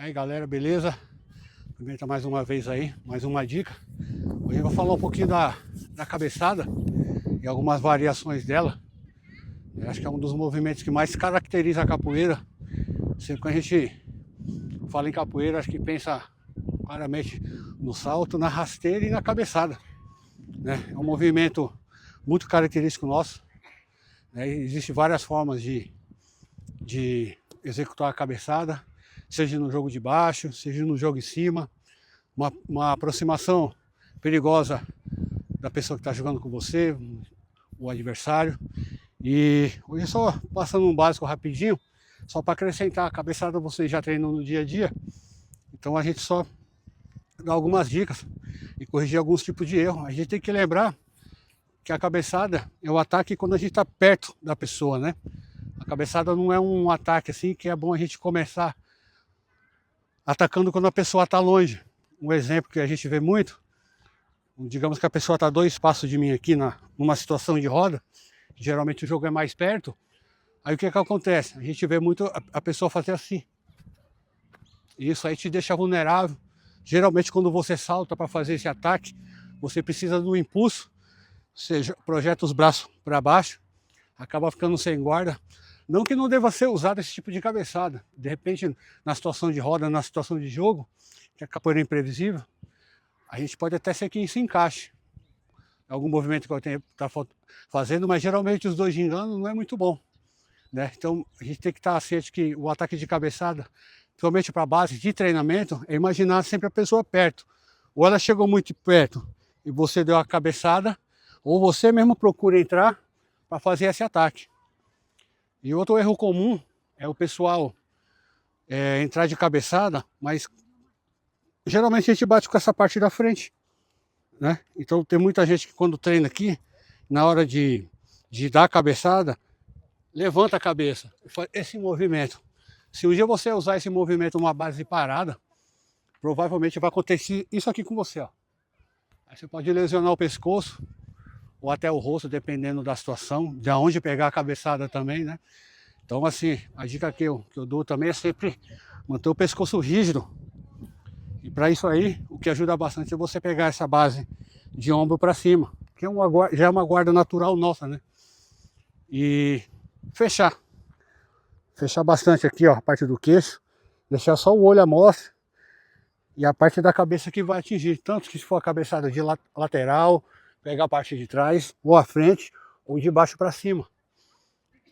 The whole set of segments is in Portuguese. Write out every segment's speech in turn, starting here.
Aí galera, beleza? Comenta mais uma vez aí, mais uma dica. Hoje eu vou falar um pouquinho da cabeçada e algumas variações dela. Eu acho que é um dos movimentos que mais caracteriza a capoeira. Sempre que a gente fala em capoeira, acho que pensa claramente no salto, na rasteira e na cabeçada, né? É um movimento muito característico nosso, né? Existem várias formas de executar a cabeçada, seja no jogo de baixo, seja no jogo em cima, uma aproximação perigosa da pessoa que está jogando com você, o adversário. E hoje só passando um básico rapidinho, só para acrescentar, a cabeçada vocês já treinam no dia a dia, então a gente só dá algumas dicas e corrigir alguns tipos de erro. A gente tem que lembrar que a cabeçada é o ataque quando a gente está perto da pessoa, né? A cabeçada não é um ataque assim que é bom a gente começar atacando quando a pessoa está longe. Um exemplo que a gente vê muito, digamos que a pessoa está 2 passos de mim aqui numa situação de roda, geralmente o jogo é mais perto, aí o que acontece? A gente vê muito a pessoa fazer assim. Isso aí te deixa vulnerável. Geralmente quando você salta para fazer esse ataque, você precisa de um impulso, você projeta os braços para baixo, acaba ficando sem guarda. Não que não deva ser usado esse tipo de cabeçada. De repente, na situação de roda, na situação de jogo, que a capoeira é imprevisível, a gente pode até ser que se encaixe. Algum movimento que eu tenho tá fazendo, mas geralmente os dois gingando não é muito bom, né? Então a gente tem que estar ciente que o ataque de cabeçada, principalmente para a base de treinamento, é imaginar sempre a pessoa perto. Ou ela chegou muito perto e você deu a cabeçada, ou você mesmo procura entrar para fazer esse ataque. E outro erro comum é o pessoal entrar de cabeçada, mas geralmente a gente bate com essa parte da frente, né? Então tem muita gente que quando treina aqui, na hora de dar a cabeçada, levanta a cabeça, faz esse movimento. Se um dia você usar esse movimento numa base parada, provavelmente vai acontecer isso aqui com você, ó. Aí você pode lesionar o pescoço ou até o rosto, dependendo da situação, de onde pegar a cabeçada também, né? Então assim, a dica que eu dou também é sempre manter o pescoço rígido. E para isso aí, o que ajuda bastante é você pegar essa base de ombro para cima, que já é uma guarda natural nossa, né? E fechar bastante aqui, ó, a parte do queixo, deixar só o olho à mostra e a parte da cabeça que vai atingir, tanto que se for a cabeçada de lateral, pegar a parte de trás, ou a frente, ou de baixo para cima,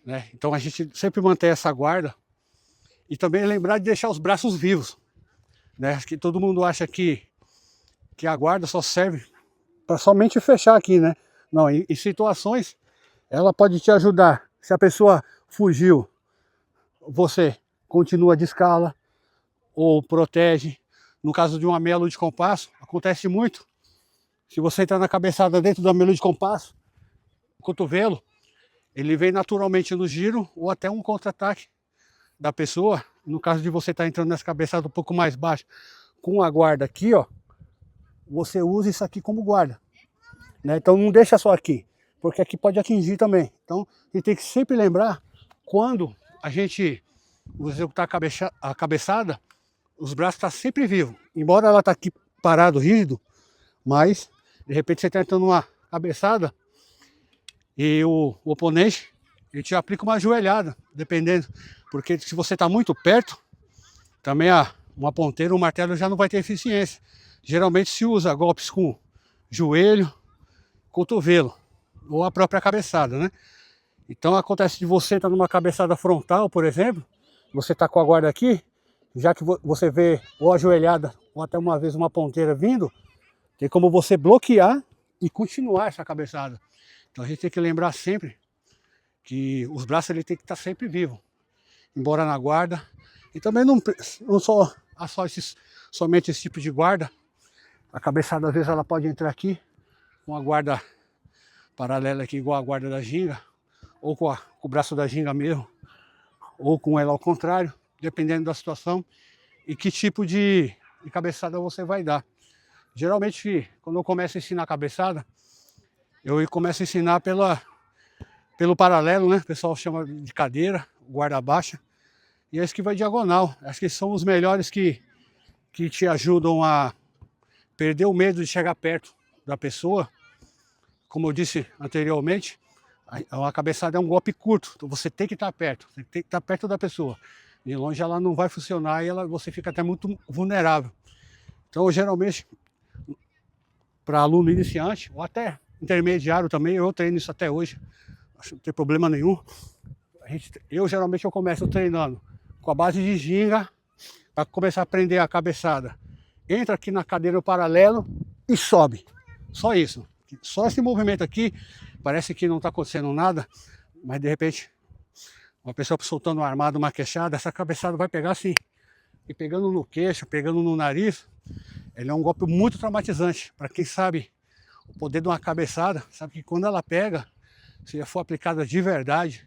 né? Então a gente sempre mantém essa guarda e também lembrar de deixar os braços vivos, né? Acho que todo mundo acha que a guarda só serve para somente fechar aqui, né? Não, em situações ela pode te ajudar. Se a pessoa fugiu, você continua de escala ou protege. No caso de uma meia lua de compasso, acontece muito. Se você está na cabeçada dentro da meia lua de compasso, o cotovelo, ele vem naturalmente no giro ou até um contra-ataque da pessoa. No caso de você estar entrando nessa cabeçada um pouco mais baixa, com a guarda aqui, ó, você usa isso aqui como guarda, né? Então não deixa só aqui, porque aqui pode atingir também. Então a gente tem que sempre lembrar, quando a gente executar a cabeçada, os braços estão sempre vivos. Embora ela está aqui parado, rígido, mas de repente você está entrando numa cabeçada e o oponente ele te aplica uma joelhada, dependendo. Porque se você está muito perto, também uma ponteira, um martelo já não vai ter eficiência. Geralmente se usa golpes com joelho, cotovelo ou a própria cabeçada, né? Então acontece de você estar numa cabeçada frontal, por exemplo, você está com a guarda aqui, já que você vê ou a joelhada ou até uma vez uma ponteira vindo, tem como você bloquear e continuar essa cabeçada. Então a gente tem que lembrar sempre que os braços ele tem que estar sempre vivos, embora na guarda. E também não só somente esse tipo de guarda. A cabeçada às vezes ela pode entrar aqui com a guarda paralela aqui, igual a guarda da ginga, ou com o braço da ginga mesmo, ou com ela ao contrário, dependendo da situação e que tipo de cabeçada você vai dar. Geralmente, quando eu começo a ensinar a cabeçada, eu começo a ensinar pelo paralelo, né? O pessoal chama de cadeira, guarda baixa. e a esquiva diagonal. Acho que são os melhores que te ajudam a perder o medo de chegar perto da pessoa. Como eu disse anteriormente, a cabeçada é um golpe curto, então você tem que estar perto, você tem que estar perto da pessoa. De longe ela não vai funcionar e você fica até muito vulnerável. Então, geralmente, para aluno iniciante, ou até intermediário também, eu treino isso até hoje, acho que não tem problema nenhum. Eu geralmente começo treinando com a base de ginga, para começar a aprender a cabeçada. Entra aqui na cadeira paralelo e sobe. Só isso. Só esse movimento aqui, parece que não está acontecendo nada, mas de repente, uma pessoa soltando uma armada, uma queixada, essa cabeçada vai pegar assim, e pegando no queixo, pegando no nariz. Ele é um golpe muito traumatizante. Para quem sabe o poder de uma cabeçada, sabe que quando ela pega, se for aplicada de verdade,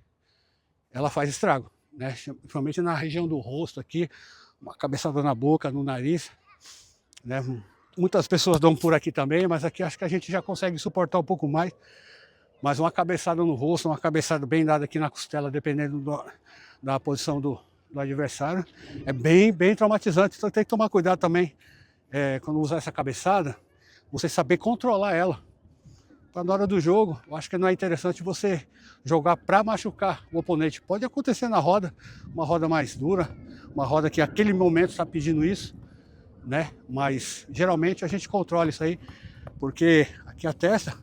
ela faz estrago, né? Principalmente na região do rosto aqui, uma cabeçada na boca, no nariz, né? Muitas pessoas dão por aqui também, mas aqui acho que a gente já consegue suportar um pouco mais. Mas uma cabeçada no rosto, uma cabeçada bem dada aqui na costela, dependendo da posição do adversário, é bem traumatizante. Então tem que tomar cuidado também, quando usar essa cabeçada, você saber controlar ela. Para na hora do jogo, eu acho que não é interessante você jogar para machucar o oponente. Pode acontecer na roda, uma roda mais dura, uma roda que aquele momento está pedindo isso, né? Mas geralmente a gente controla isso aí, porque aqui a testa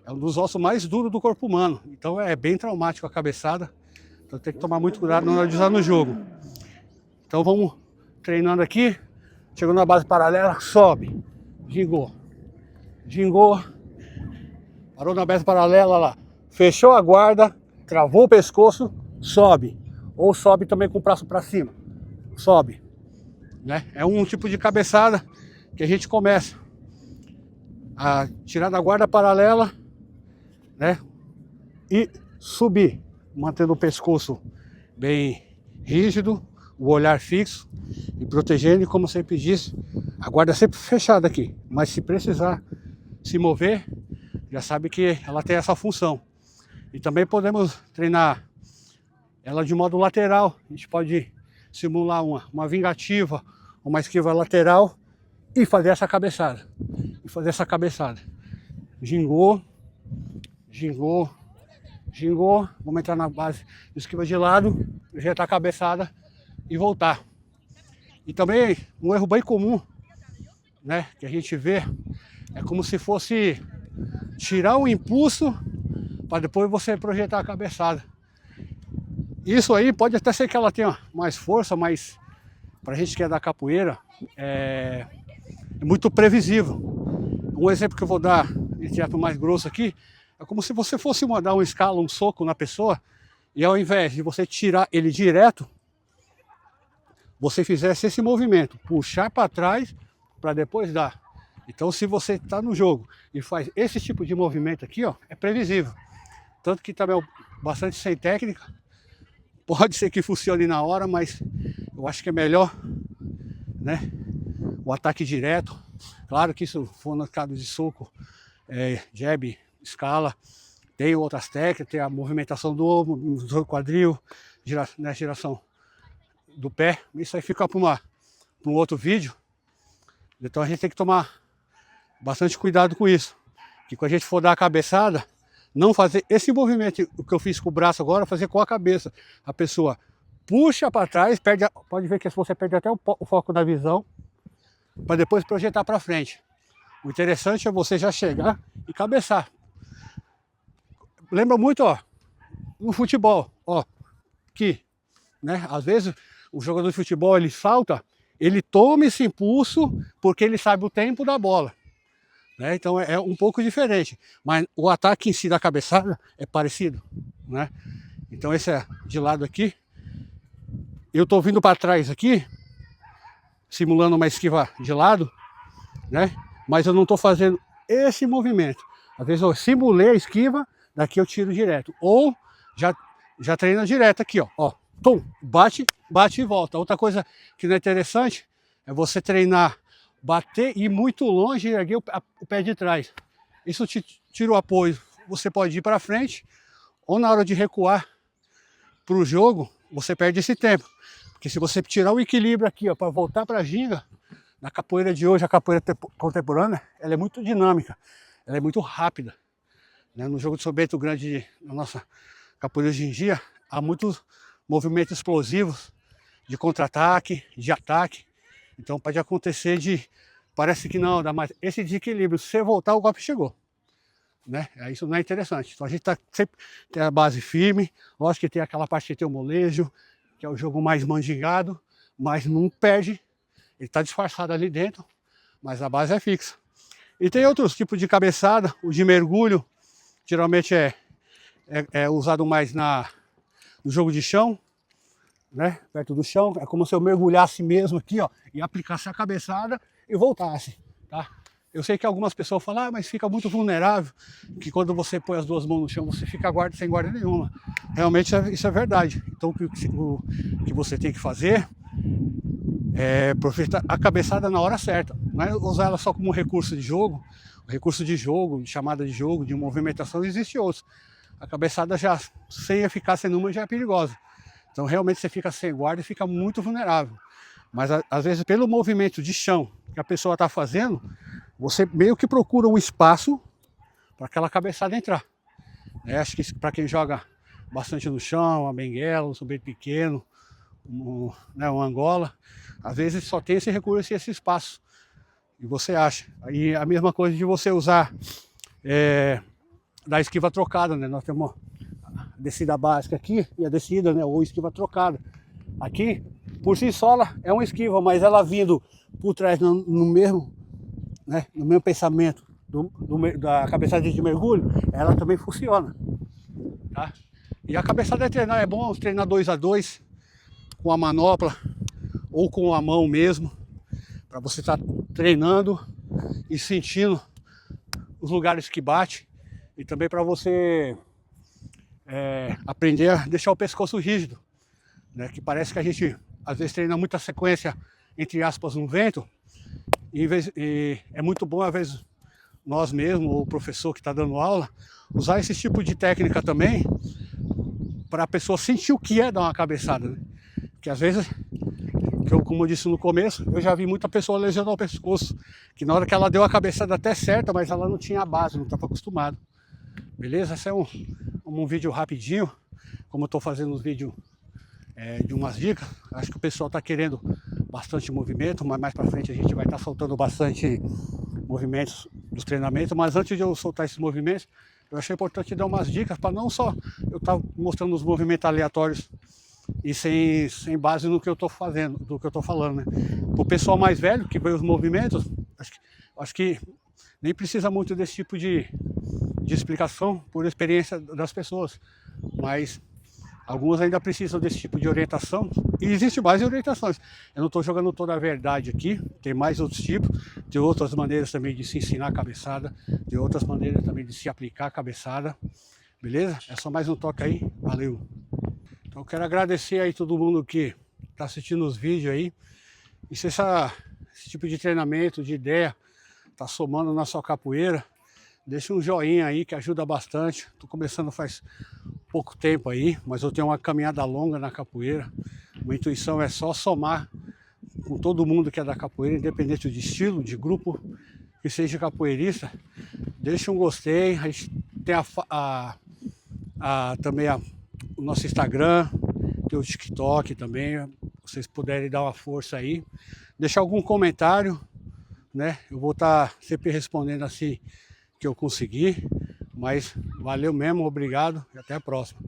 é um dos ossos mais duros do corpo humano. Então é bem traumático a cabeçada. Então tem que tomar muito cuidado na hora de usar no jogo. Então vamos treinando aqui. Chegou na base paralela, sobe. Gingou. Gingou. Parou na base paralela lá. Fechou a guarda, travou o pescoço, sobe. Ou sobe também com o braço para cima. Sobe. Né? É um tipo de cabeçada que a gente começa a tirar da guarda paralela, né? E subir, mantendo o pescoço bem rígido, o olhar fixo e protegendo, e como sempre disse, a guarda sempre fechada aqui, mas se precisar se mover, já sabe que ela tem essa função. E também podemos treinar ela de modo lateral. A gente pode simular uma vingativa, uma esquiva lateral e fazer essa cabeçada. Gingou, gingou, gingou. Vamos entrar na base de esquiva de lado, ajeitar a cabeçada e voltar. E também um erro bem comum, né, que a gente vê, é como se fosse tirar o impulso para depois você projetar a cabeçada. Isso aí pode até ser que ela tenha mais força, mas para a gente que é da capoeira, é muito previsível. Um exemplo que eu vou dar, de teatro mais grosso aqui, é como se você fosse mandar uma escala, um soco na pessoa, e ao invés de você tirar ele direto, você fizesse esse movimento, puxar para trás para depois dar. Então, se você está no jogo e faz esse tipo de movimento aqui, ó, é previsível. Tanto que também é bastante sem técnica. Pode ser que funcione na hora, mas eu acho que é melhor, né, o ataque direto. Claro que isso for no caso de soco, jab, escala, tem outras técnicas, tem a movimentação do ombro, do quadril, giração do pé. Isso aí fica para um outro vídeo. Então a gente tem que tomar bastante cuidado com isso. Que quando a gente for dar a cabeçada, não fazer esse movimento que eu fiz com o braço agora, fazer com a cabeça. A pessoa puxa para trás, pode ver que você perde até o foco da visão, para depois projetar para frente. O interessante é você já chegar e cabeçar. Lembra muito, ó, no futebol, ó, que, né, às vezes o jogador de futebol ele salta, ele toma esse impulso porque ele sabe o tempo da bola. Né? Então é um pouco diferente, mas o ataque em si da cabeçada é parecido, né? Então esse é de lado aqui, eu estou vindo para trás aqui, simulando uma esquiva de lado, né? Mas eu não estou fazendo esse movimento. Às vezes eu simulei a esquiva, daqui eu tiro direto, ou já treina direto aqui, ó, tum, bate e volta. Outra coisa que não é interessante é você treinar bater e ir muito longe e erguer o pé de trás. Isso te tira o apoio. Você pode ir para frente, ou na hora de recuar para o jogo, você perde esse tempo. Porque se você tirar o equilíbrio aqui, ó, para voltar para a ginga, na capoeira de hoje, a capoeira contemporânea, ela é muito dinâmica, ela é muito rápida. Né? No jogo de São Bento Grande, na nossa capoeira hoje em dia, há muitos movimentos explosivos de contra-ataque, de ataque. Então pode acontecer parece que não, dá mais esse desequilíbrio. Se você voltar, o golpe chegou. Né? Isso não é interessante. Então a gente sempre tem a base firme. Lógico que tem aquela parte que tem o molejo, que é o jogo mais mandingado, mas não perde. Ele está disfarçado ali dentro, mas a base é fixa. E tem outros tipos de cabeçada. O de mergulho, geralmente é usado mais no jogo de chão, né? Perto do chão. É como se eu mergulhasse mesmo aqui, ó, e aplicasse a cabeçada e voltasse, tá? Eu sei que algumas pessoas falam, mas fica muito vulnerável, que quando você põe as duas mãos no chão, você fica sem guarda nenhuma. Realmente isso é verdade. Então o que você tem que fazer é aproveitar a cabeçada na hora certa. Não é usar ela só como recurso de jogo. O recurso de jogo, de chamada de jogo, de movimentação, existe outros. A cabeçada já sem eficácia nenhuma já é perigosa. Então realmente você fica sem guarda e fica muito vulnerável. Mas às vezes pelo movimento de chão que a pessoa está fazendo, você meio que procura um espaço para aquela cabeçada entrar. Acho que para quem joga bastante no chão, a benguela, um sujeito pequeno, um Angola, às vezes só tem esse recurso e esse espaço. E você acha. Aí a mesma coisa de você usar da esquiva trocada, né? Nós temos a descida básica aqui e a descida, né? Ou esquiva trocada. Aqui, por si só, ela é uma esquiva, mas ela vindo por trás no mesmo, né? No mesmo pensamento da cabeçada de mergulho, ela também funciona. Tá? E a cabeçada é bom treinar 2 a 2 com a manopla ou com a mão mesmo, para você estar treinando e sentindo os lugares que bate, e também para você aprender a deixar o pescoço rígido, né? Que parece que a gente às vezes treina muita sequência, entre aspas, no vento, e é muito bom às vezes nós mesmos, ou o professor que está dando aula, usar esse tipo de técnica também, para a pessoa sentir o que é dar uma cabeçada, né? Que às vezes, como eu disse no começo, eu já vi muita pessoa lesionar o pescoço, que na hora que ela deu a cabeçada até certa, mas ela não tinha a base, não estava acostumada. Beleza? Esse é um vídeo rapidinho, como eu estou fazendo os vídeos de umas dicas. Acho que o pessoal está querendo bastante movimento, mas mais para frente a gente vai estar soltando bastante movimentos dos treinamentos. Mas antes de eu soltar esses movimentos, eu achei importante dar umas dicas para não só eu estar mostrando os movimentos aleatórios e sem base no que eu estou fazendo, do que eu estou falando, né? Para o pessoal mais velho que vê os movimentos, acho que nem precisa muito desse tipo de explicação por experiência das pessoas, mas alguns ainda precisam desse tipo de orientação, e existe mais orientações. Eu não estou jogando toda a verdade aqui, tem mais outros tipos, tem outras maneiras também de se ensinar a cabeçada, tem outras maneiras também de se aplicar a cabeçada, beleza? É só mais um toque aí, valeu! Então eu quero agradecer aí todo mundo que está assistindo os vídeos aí, e se esse tipo de treinamento, de ideia, está somando na sua capoeira, deixa um joinha aí que ajuda bastante. Estou começando faz pouco tempo aí, mas eu tenho uma caminhada longa na capoeira. Minha intuição é só somar com todo mundo que é da capoeira, independente de estilo, de grupo, que seja capoeirista. Deixa um gostei. A gente tem também o nosso Instagram, tem o TikTok também. Se vocês puderem dar uma força aí, deixar algum comentário, né? Eu vou estar sempre respondendo assim que eu conseguir, mas valeu mesmo, obrigado e até a próxima.